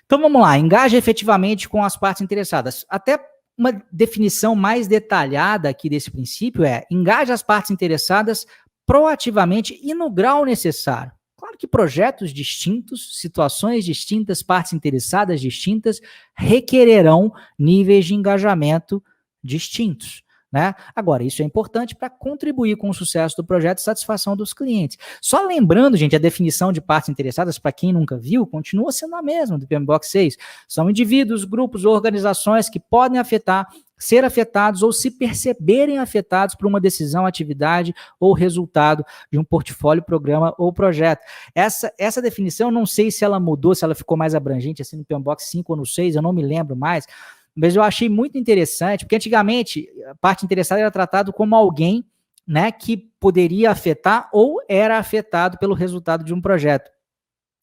Então vamos lá, engaja efetivamente com as partes interessadas. Até uma definição mais detalhada aqui desse princípio é: engaja as partes interessadas proativamente e no grau necessário. Claro que projetos distintos, situações distintas, partes interessadas distintas requererão níveis de engajamento distintos, né? Agora, isso é importante para contribuir com o sucesso do projeto e satisfação dos clientes. Só lembrando, gente, a definição de partes interessadas, para quem nunca viu, continua sendo a mesma do PMBOK 6. São indivíduos, grupos ou organizações que podem ser afetados ou se perceberem afetados por uma decisão, atividade ou resultado de um portfólio, programa ou projeto. Essa definição, não sei se ela mudou, se ela ficou mais abrangente assim no PMBOK 5 ou no 6, eu não me lembro mais, mas eu achei muito interessante, porque antigamente a parte interessada era tratado como alguém, né, que poderia afetar ou era afetado pelo resultado de um projeto.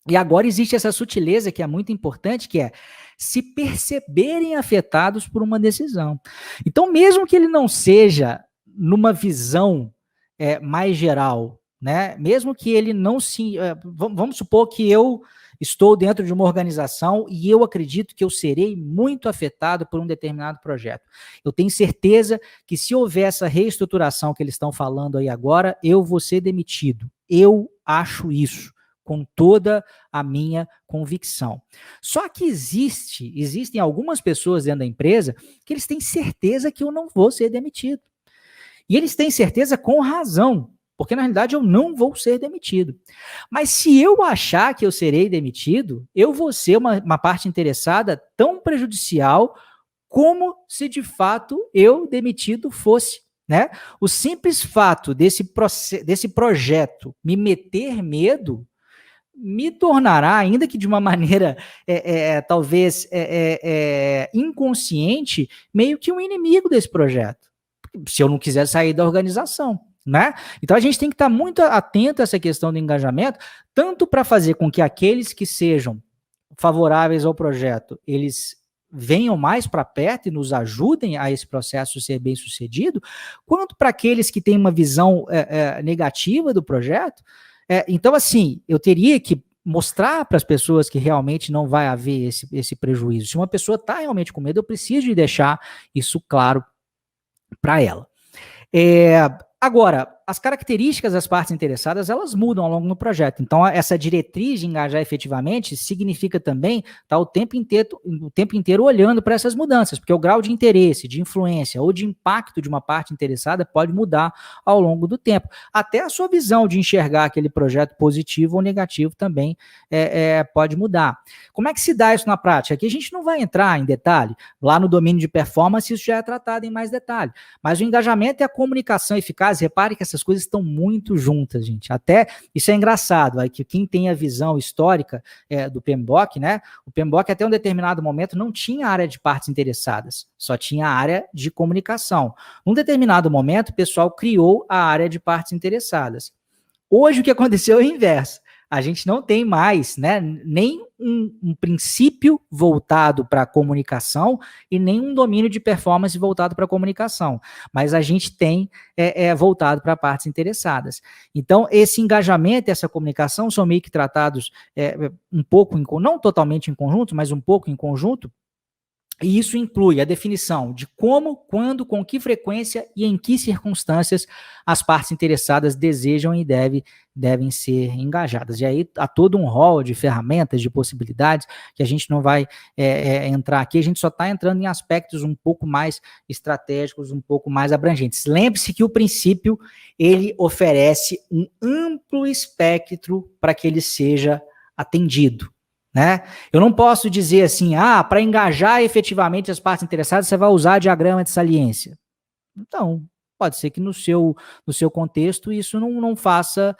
E agora existe essa sutileza que é muito importante, que é se perceberem afetados por uma decisão. Então, mesmo que ele não seja numa visão mais geral, né, mesmo que ele não se... vamos supor que eu estou dentro de uma organização e eu acredito que eu serei muito afetado por um determinado projeto. Eu tenho certeza que se houver essa reestruturação que eles estão falando aí agora, eu vou ser demitido. Eu acho isso com toda a minha convicção. Só que existem algumas pessoas dentro da empresa que eles têm certeza que eu não vou ser demitido. E eles têm certeza com razão, porque na realidade eu não vou ser demitido. Mas se eu achar que eu serei demitido, eu vou ser uma parte interessada tão prejudicial como se de fato eu demitido fosse. Né? O simples fato desse projeto me meter medo me tornará, ainda que de uma maneira talvez inconsciente, meio que um inimigo desse projeto, se eu não quiser sair da organização. Né? Então a gente tem que estar muito atento a essa questão do engajamento, tanto para fazer com que aqueles que sejam favoráveis ao projeto, eles venham mais para perto e nos ajudem a esse processo ser bem sucedido, quanto para aqueles que têm uma visão negativa do projeto. Então, assim, eu teria que mostrar para as pessoas que realmente não vai haver esse prejuízo. Se uma pessoa está realmente com medo, eu preciso de deixar isso claro para ela. Agora, as características das partes interessadas, elas mudam ao longo do projeto. Então, essa diretriz de engajar efetivamente significa também estar o tempo inteiro olhando para essas mudanças, porque o grau de interesse, de influência ou de impacto de uma parte interessada pode mudar ao longo do tempo. Até a sua visão de enxergar aquele projeto positivo ou negativo também pode mudar. Como é que se dá isso na prática? Aqui a gente não vai entrar em detalhe. Lá no domínio de performance, isso já é tratado em mais detalhe. Mas o engajamento e a comunicação eficaz, repare que essas coisas estão muito juntas, gente. Até isso é engraçado, que quem tem a visão histórica do PMBOK, né? O PMBOK até um determinado momento não tinha área de partes interessadas, só tinha a área de comunicação. Num determinado momento, o pessoal criou a área de partes interessadas. Hoje o que aconteceu é o inverso. A gente não tem mais, né, nem um princípio voltado para a comunicação e nem um domínio de performance voltado para a comunicação, mas a gente tem voltado para partes interessadas. Então, esse engajamento e essa comunicação são meio que tratados um pouco, não totalmente em conjunto, mas um pouco em conjunto. E isso inclui a definição de como, quando, com que frequência e em que circunstâncias as partes interessadas desejam e devem ser engajadas. E aí há todo um rol de ferramentas, de possibilidades, que a gente não vai entrar aqui, a gente só está entrando em aspectos um pouco mais estratégicos, um pouco mais abrangentes. Lembre-se que o princípio, ele oferece um amplo espectro para que ele seja atendido. Né? Eu não posso dizer assim, para engajar efetivamente as partes interessadas, você vai usar diagrama de saliência. Então, pode ser que no seu contexto isso não faça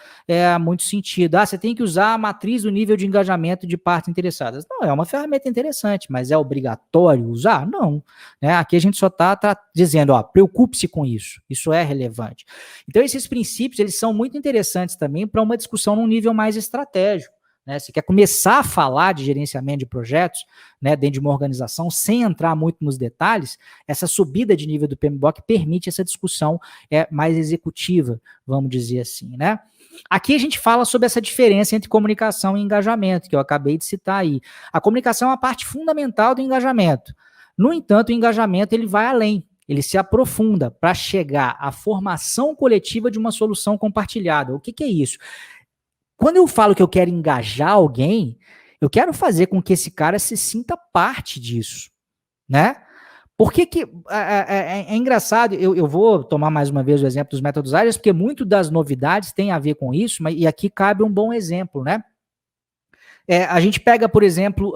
muito sentido. Você tem que usar a matriz do nível de engajamento de partes interessadas. Não, é uma ferramenta interessante, mas é obrigatório usar? Não. Né? Aqui a gente só está dizendo, preocupe-se com isso. Isso é relevante. Então, esses princípios, eles são muito interessantes também para uma discussão num nível mais estratégico. né? Você quer começar a falar de gerenciamento de projetos, né, dentro de uma organização, sem entrar muito nos detalhes, essa subida de nível do PMBOK permite essa discussão mais executiva, vamos dizer assim, né? Aqui a gente fala sobre essa diferença entre comunicação e engajamento, que eu acabei de citar aí. A comunicação é uma parte fundamental do engajamento. No entanto, o engajamento ele vai além, ele se aprofunda para chegar à formação coletiva de uma solução compartilhada. O que é isso? Quando eu falo que eu quero engajar alguém, eu quero fazer com que esse cara se sinta parte disso, né? Por que é engraçado, eu vou tomar mais uma vez o exemplo dos métodos ágeis, porque muito das novidades tem a ver com isso, e aqui cabe um bom exemplo, né? A gente pega, por exemplo,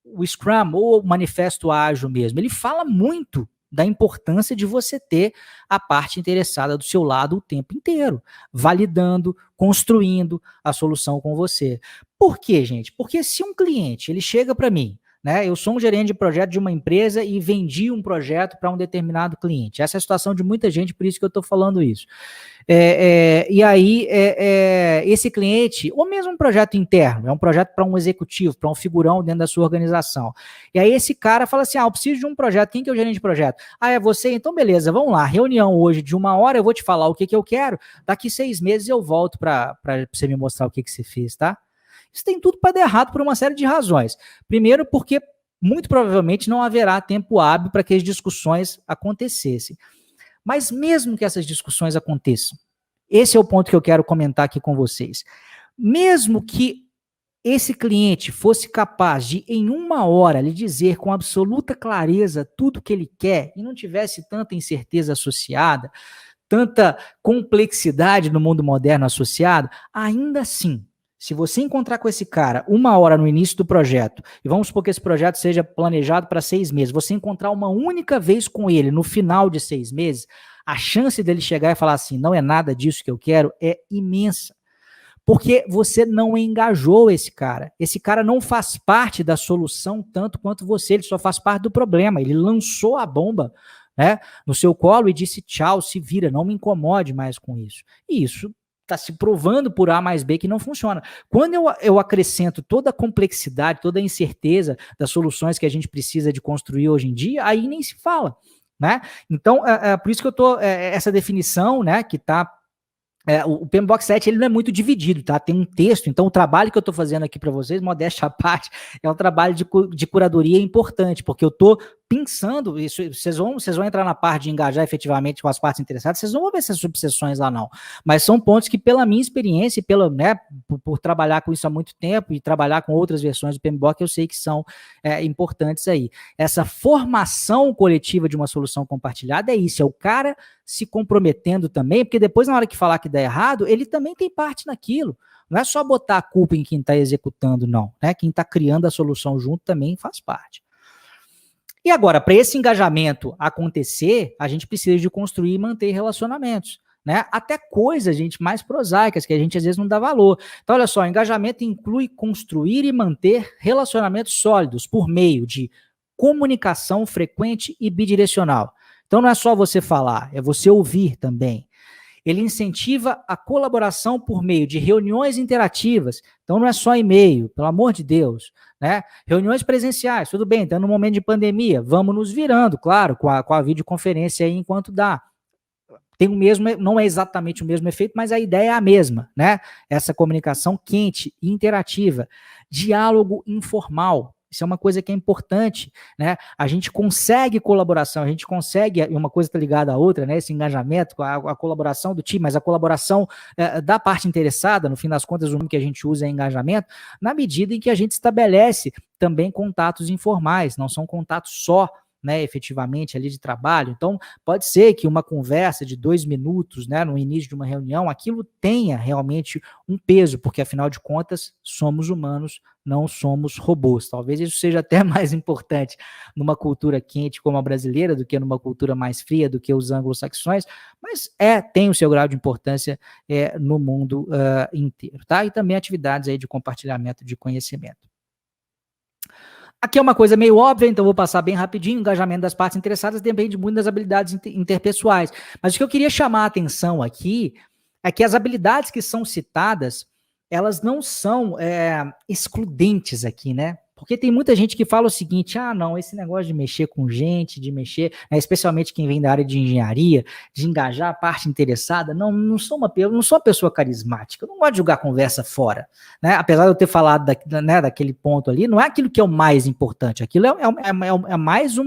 o Scrum ou o Manifesto Ágil mesmo, ele fala muito da importância de você ter a parte interessada do seu lado o tempo inteiro, validando, construindo a solução com você. Por quê, gente? Porque se um cliente ele chega para mim, né, eu sou um gerente de projeto de uma empresa e vendi um projeto para um determinado cliente. Essa é a situação de muita gente, por isso que eu estou falando isso. E aí, esse cliente, ou mesmo um projeto interno, é um projeto para um executivo, para um figurão dentro da sua organização. E aí esse cara fala assim, eu preciso de um projeto, quem que é o gerente de projeto? É você? Então beleza, vamos lá, reunião hoje de 1 hora, eu vou te falar o que eu quero, daqui 6 meses eu volto para você me mostrar o que você fez, tá? Isso tem tudo para dar errado por uma série de razões. Primeiro, porque muito provavelmente não haverá tempo hábil para que as discussões acontecessem. Mas mesmo que essas discussões aconteçam, esse é o ponto que eu quero comentar aqui com vocês. Mesmo que esse cliente fosse capaz de, em 1 hora, lhe dizer com absoluta clareza tudo que ele quer e não tivesse tanta incerteza associada, tanta complexidade no mundo moderno associado, ainda assim, se você encontrar com esse cara 1 hora no início do projeto, e vamos supor que esse projeto seja planejado para 6 meses, você encontrar uma única vez com ele no final de 6 meses, a chance dele chegar e falar assim, não é nada disso que eu quero, é imensa. Porque você não engajou esse cara. Esse cara não faz parte da solução tanto quanto você, ele só faz parte do problema. Ele lançou a bomba, né, no seu colo e disse tchau, se vira, não me incomode mais com isso. E isso está se provando por A mais B que não funciona. Quando eu acrescento toda a complexidade, toda a incerteza das soluções que a gente precisa de construir hoje em dia, aí nem se fala, né? Então, por isso que eu tô essa definição, né, que está o PMBOK 7 ele não é muito dividido, tá? Tem um texto, então o trabalho que eu estou fazendo aqui para vocês, modéstia à parte, é um trabalho de curadoria importante, porque eu estou pensando, isso, vocês vão entrar na parte de engajar efetivamente com as partes interessadas, vocês não vão ver essas subseções lá não, mas são pontos que pela minha experiência e por trabalhar com isso há muito tempo e trabalhar com outras versões do PMBOK, eu sei que são importantes aí. Essa formação coletiva de uma solução compartilhada é isso, é o cara se comprometendo também, porque depois na hora que falar que dá errado, ele também tem parte naquilo. Não é só botar a culpa em quem está executando, não, né? Quem está criando a solução junto também faz parte. E agora, para esse engajamento acontecer, a gente precisa de construir e manter relacionamentos, né? Até coisas, gente, mais prosaicas, que a gente às vezes não dá valor. Então, olha só, engajamento inclui construir e manter relacionamentos sólidos por meio de comunicação frequente e bidirecional. Então, não é só você falar, é você ouvir também. Ele incentiva a colaboração por meio de reuniões interativas. Então, não é só e-mail, pelo amor de Deus, né? Reuniões presenciais, tudo bem, estamos no momento de pandemia, vamos nos virando, claro, com a videoconferência aí enquanto dá. Tem o mesmo, não é exatamente o mesmo efeito, mas a ideia é a mesma, né? Essa comunicação quente e interativa. Diálogo informal. Isso é uma coisa que é importante, né? A gente consegue colaboração, a gente consegue, uma coisa está ligada à outra, né? Esse engajamento, a colaboração do time, mas a colaboração da parte interessada, no fim das contas, o nome que a gente usa é engajamento, na medida em que a gente estabelece também contatos informais, não são contatos só, né, efetivamente ali de trabalho. Então, pode ser que uma conversa de 2 minutos, né, no início de uma reunião, aquilo tenha realmente um peso, porque afinal de contas, somos humanos, não somos robôs. Talvez isso seja até mais importante numa cultura quente como a brasileira do que numa cultura mais fria do que os anglo-saxões, mas tem o seu grau de importância no mundo inteiro, tá? E também atividades aí de compartilhamento de conhecimento. Aqui é uma coisa meio óbvia, então vou passar bem rapidinho. O engajamento das partes interessadas depende muito das habilidades interpessoais. Mas o que eu queria chamar a atenção aqui é que as habilidades que são citadas, elas não são excludentes aqui, né? Porque tem muita gente que fala o seguinte, não, esse negócio de mexer com gente, de mexer, né, especialmente quem vem da área de engenharia, de engajar a parte interessada, não sou uma pessoa carismática, eu não gosto de jogar conversa fora, né? Apesar de eu ter falado daquele ponto ali, não é aquilo que é o mais importante, aquilo é mais um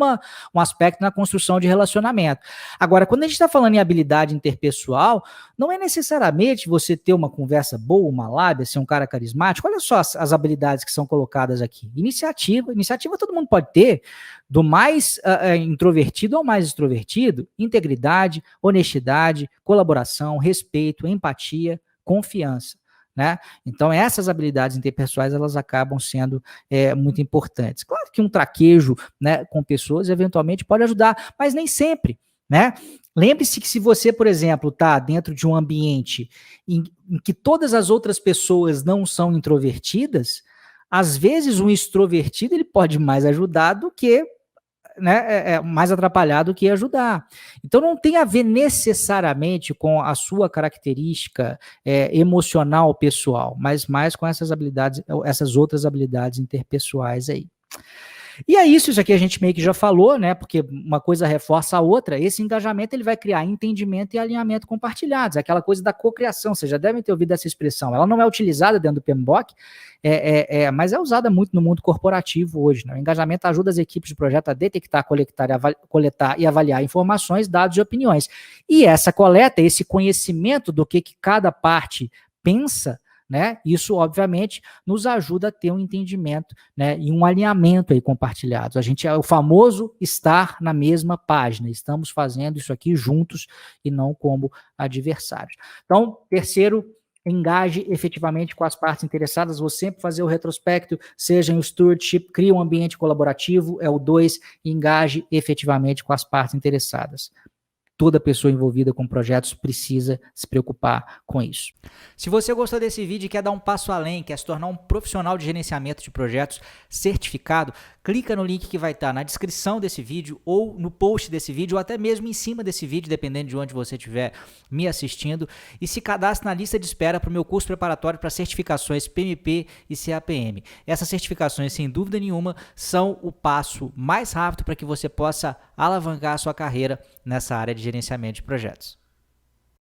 aspecto na construção de relacionamento. Agora, quando a gente está falando em habilidade interpessoal, não é necessariamente você ter uma conversa boa, uma lábia, ser um cara carismático. Olha só as habilidades que são colocadas aqui. Iniciativa todo mundo pode ter, do mais introvertido ao mais extrovertido, integridade, honestidade, colaboração, respeito, empatia, confiança. Né? Então essas habilidades interpessoais elas acabam sendo muito importantes. Claro que um traquejo, né, com pessoas eventualmente pode ajudar, mas nem sempre, né? Lembre-se que se você, por exemplo, está dentro de um ambiente em que todas as outras pessoas não são introvertidas, às vezes um extrovertido ele pode mais ajudar do que, né, mais atrapalhar do que ajudar. Então não tem a ver necessariamente com a sua característica emocional pessoal, mas mais com essas habilidades, essas outras habilidades interpessoais aí. E é isso aqui a gente meio que já falou, né? Porque uma coisa reforça a outra. Esse engajamento ele vai criar entendimento e alinhamento compartilhados, aquela coisa da cocriação. Vocês já devem ter ouvido essa expressão. Ela não é utilizada dentro do PMBOK, mas é usada muito no mundo corporativo hoje. Né? O engajamento ajuda as equipes de projeto a detectar, coletar e avaliar informações, dados e opiniões. E essa coleta, esse conhecimento do que cada parte pensa, né? Isso, obviamente, nos ajuda a ter um entendimento, né, e um alinhamento aí compartilhados. A gente é o famoso estar na mesma página. Estamos fazendo isso aqui juntos e não como adversários. Então, terceiro, engaje efetivamente com as partes interessadas. Vou sempre fazer o retrospecto, seja em stewardship, crie um ambiente colaborativo. É o 2, engaje efetivamente com as partes interessadas. Toda pessoa envolvida com projetos precisa se preocupar com isso. Se você gostou desse vídeo e quer dar um passo além, quer se tornar um profissional de gerenciamento de projetos certificado, clica no link que vai estar na descrição desse vídeo ou no post desse vídeo ou até mesmo em cima desse vídeo, dependendo de onde você estiver me assistindo, e se cadastre na lista de espera para o meu curso preparatório para certificações PMP e CAPM. Essas certificações, sem dúvida nenhuma, são o passo mais rápido para que você possa alavancar a sua carreira nessa área de gerenciamento de projetos.